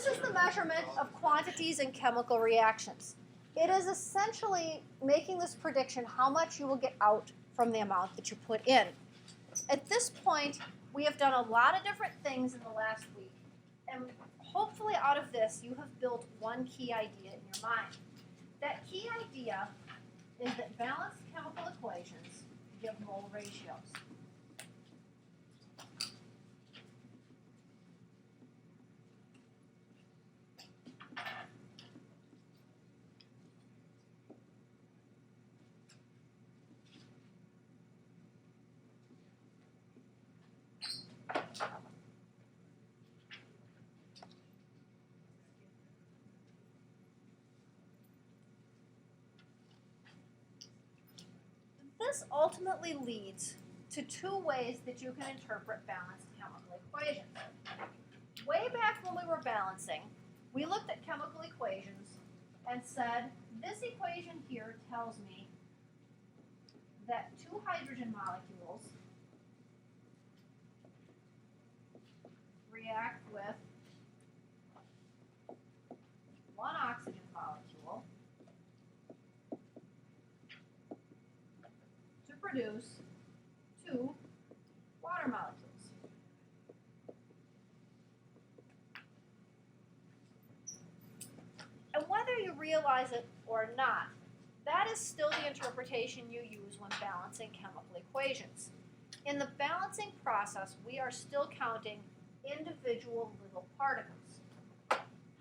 this is the measurement of quantities in chemical reactions. It is essentially making this prediction how much you will get out from the amount that you put in. At this point, we have done a lot of different things in the last week, and hopefully out of this you have built one key idea in your mind. That key idea is that balanced chemical equations give mole ratios. This ultimately leads to two ways that you can interpret balanced chemical equations. Way back when we were balancing, we looked at chemical equations and said, this equation here tells me that two hydrogen molecules react with one oxygen molecule to produce two water molecules. And whether you realize it or not, that is still the interpretation you use when balancing chemical equations. In the balancing process, we are still counting individual little particles.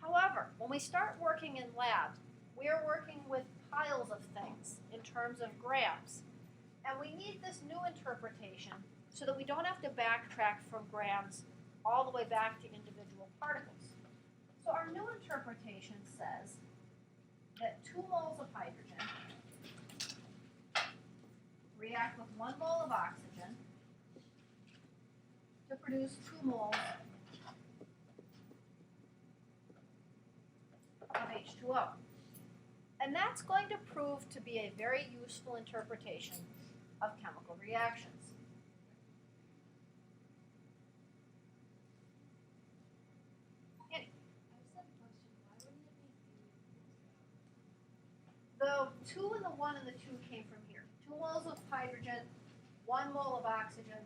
However, when we start working in lab, we are working with piles of things in terms of grams. And we need this new interpretation so that we don't have to backtrack from grams all the way back to individual particles. So our new interpretation says that 2 moles of hydrogen react with 1 mole of oxygen to produce 2 moles of H2O. And that's going to prove to be a very useful interpretation of chemical reactions. The 2 and the 1 and the 2 came from here. 2 moles of hydrogen, 1 mole of oxygen,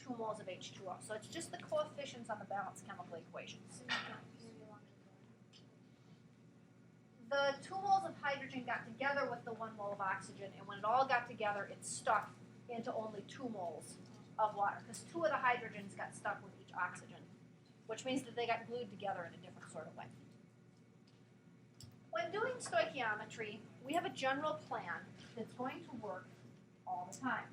2 moles of H2O. So it's just the coefficients on the balanced chemical equations. The 2 moles of hydrogen got together with the 1 mole of oxygen, and when it all got together, it stuck into only 2 moles of water, because 2 of the hydrogens got stuck with each oxygen, which means that they got glued together in a different sort of way. When doing stoichiometry, we have a general plan that's going to work all the time.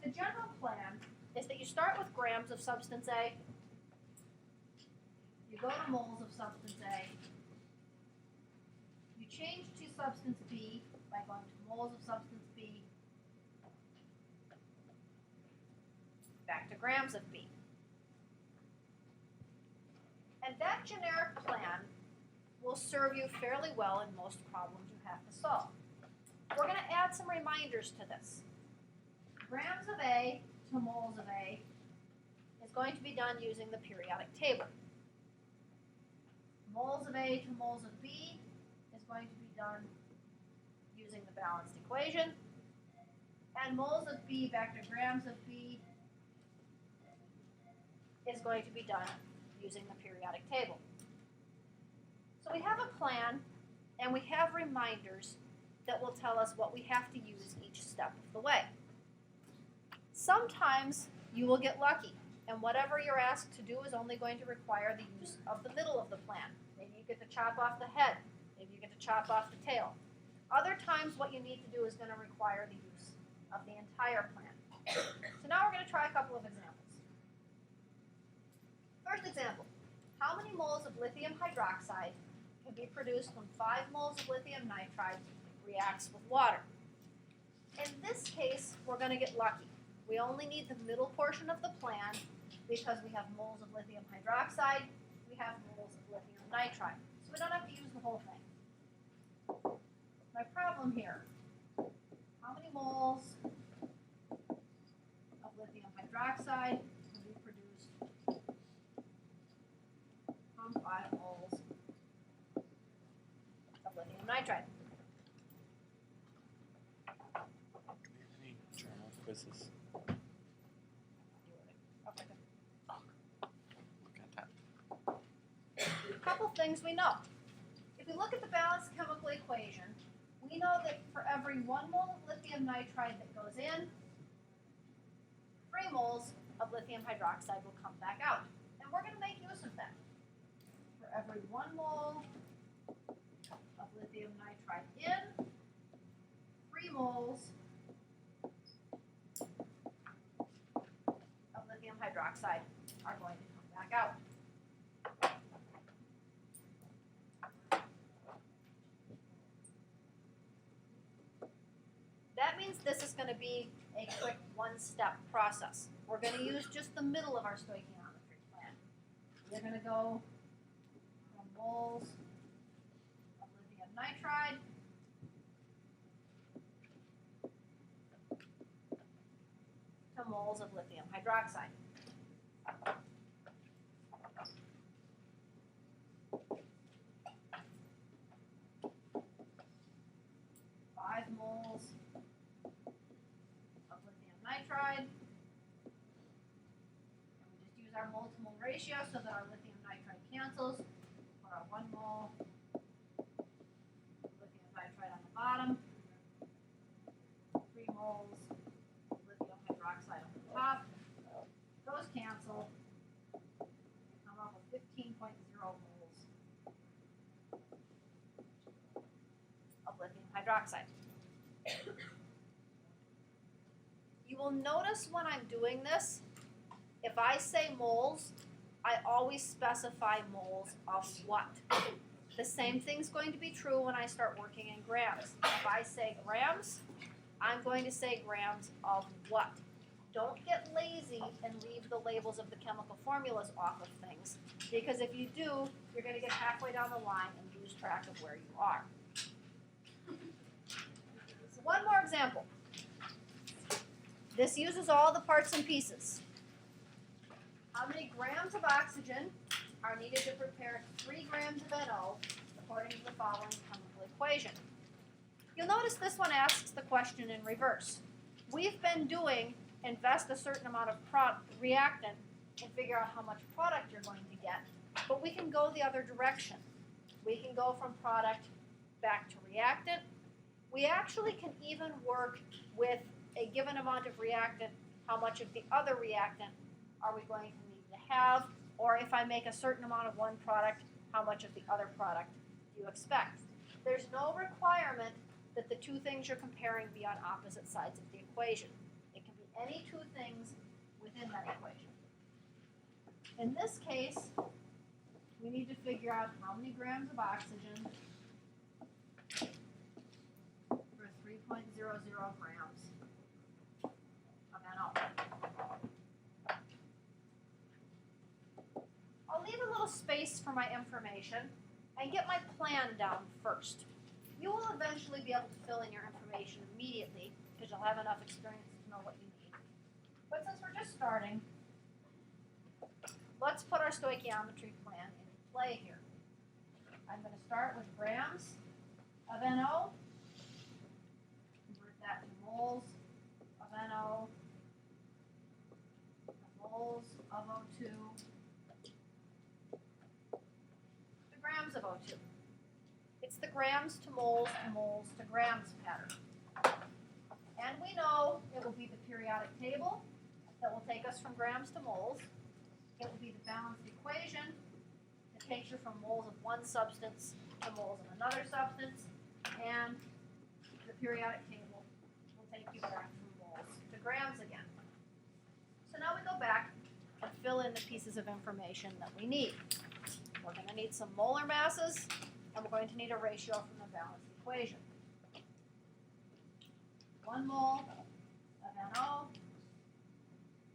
The general plan is that you start with grams of substance A, you go to moles of substance A, you change to substance B by going to moles of substance B, back to grams of B. And that generic plan will serve you fairly well in most problems you have to solve. We're going to add some reminders to this. Grams of A to moles of A is going to be done using the periodic table. Moles of A to moles of B is going to be done using the balanced equation. And moles of B back to grams of B is going to be done using the periodic table. So we have a plan, and we have reminders that will tell us what we have to use each step of the way. Sometimes you will get lucky, and whatever you're asked to do is only going to require the use of the middle of the plan. Maybe you get to chop off the head. Maybe you get to chop off the tail. Other times what you need to do is going to require the use of the entire plan. So now we're going to try a couple of examples. First example, how many moles of lithium hydroxide can be produced when 5 moles of lithium nitride reacts with water? In this case, we're going to get lucky. We only need the middle portion of the plan because we have moles of lithium hydroxide, we have moles of lithium nitride. So we don't have to use the whole thing. My problem here, how many moles of lithium hydroxide can be produced from 5 moles of lithium nitride. Any journal quizzes? Okay, good. Oh, look at that. A couple things we know. If we look at the balanced chemical equation, we know that for every 1 mole of lithium nitride that goes in, 3 moles of lithium hydroxide will come back out. And we're going to make use of that. For every 1 mole of lithium nitride in, 3 moles of lithium hydroxide are going to come back out. That means this is going to be a quick one-step process. We're going to use just the middle of our stoichiometry plan. We're going to go from moles of lithium nitride to moles of lithium hydroxide. 5 moles of lithium nitride. And we just use our mole to mole ratio so that our lithium nitride cancels. Put our 1 mole lithium nitride on the bottom. 3 moles lithium hydroxide on the top. Those cancel. We come up with 15.0 moles of lithium hydroxide. You will notice when I'm doing this, if I say moles, I always specify moles of what. The same thing's going to be true when I start working in grams. If I say grams, I'm going to say grams of what. Don't get lazy and leave the labels of the chemical formulas off of things, because if you do, you're going to get halfway down the line and lose track of where you are. One more example. This uses all the parts and pieces. How many grams of oxygen are needed to prepare 3 grams of NO according to the following chemical equation? You'll notice this one asks the question in reverse. We've been doing invest a certain amount of reactant and figure out how much product you're going to get, but we can go the other direction. We can go from product back to reactant. We actually can even work with a given amount of reactant, how much of the other reactant are we going to need to have, or if I make a certain amount of one product, how much of the other product do you expect? There's no requirement that the 2 things you're comparing be on opposite sides of the equation. It can be any 2 things within that equation. In this case, we need to figure out how many grams of oxygen for 3.00 grams of NO. I'll leave a little space for my information and get my plan down first. You will eventually be able to fill in your information immediately because you'll have enough experience to know what you need. But since we're just starting, let's put our stoichiometry plan into play here. I'm going to start with grams of NO, convert that to moles of NO, moles of O2, to grams of O2. It's the grams to moles to grams pattern. And we know it will be the periodic table that will take us from grams to moles. It will be the balanced equation that takes you from moles of one substance to moles of another substance. And the periodic table will take you back from moles to grams again. So now we go back and fill in the pieces of information that we need. We're going to need some molar masses, and we're going to need a ratio from the balanced equation. 1 mole of NO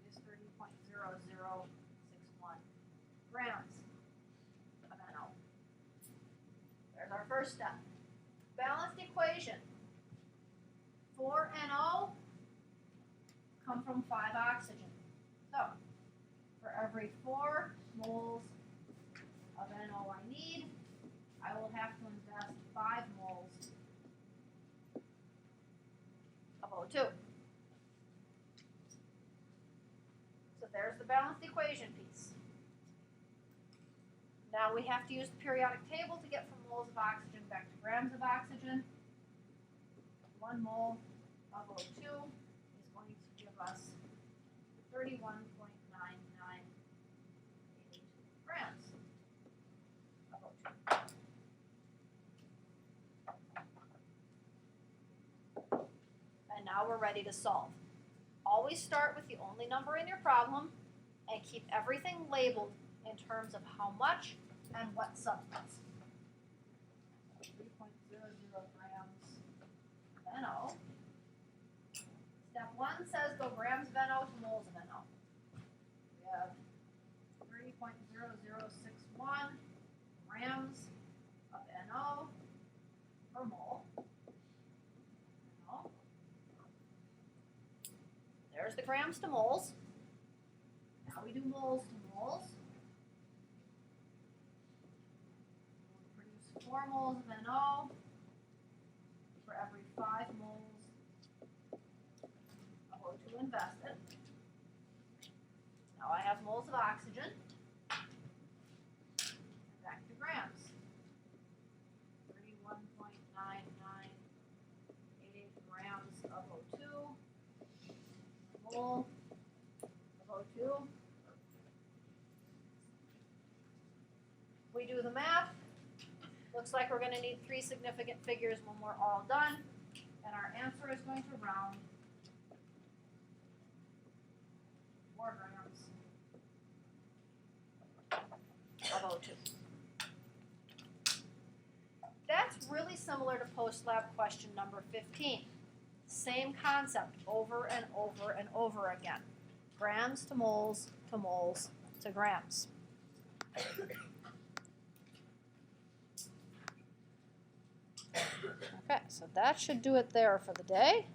is 30.0061 grams of NO. There's our first step. Balanced equation. 4 NO come from 5 oxygen. So, for every 4 moles of 2. So there's the balanced equation piece. Now we have to use the periodic table to get from moles of oxygen back to grams of oxygen. 1 mole of O2 is going to give us 31.998 grams of O2. And now we're ready to solve. Always start with the only number in your problem and keep everything labeled in terms of how much and what substance. 3.00 grams NO. Step 1 says go grams of NO to moles of NO. We have 3.0061 grams of NO per mole. NO. There's the grams to moles. Now we do moles to moles. We'll produce 4 moles of NO for every 5 moles of O2 invested. Now I have moles of oxygen. Back to grams. 31.998 grams of O2. Mole of O2. We do the math. Looks like we're going to need 3 significant figures when we're all done. And our answer is going to round 4 grams of O2. That's really similar to post-lab question number 15. Same concept over and over and over again. Grams to moles to grams. Okay, so that should do it there for the day.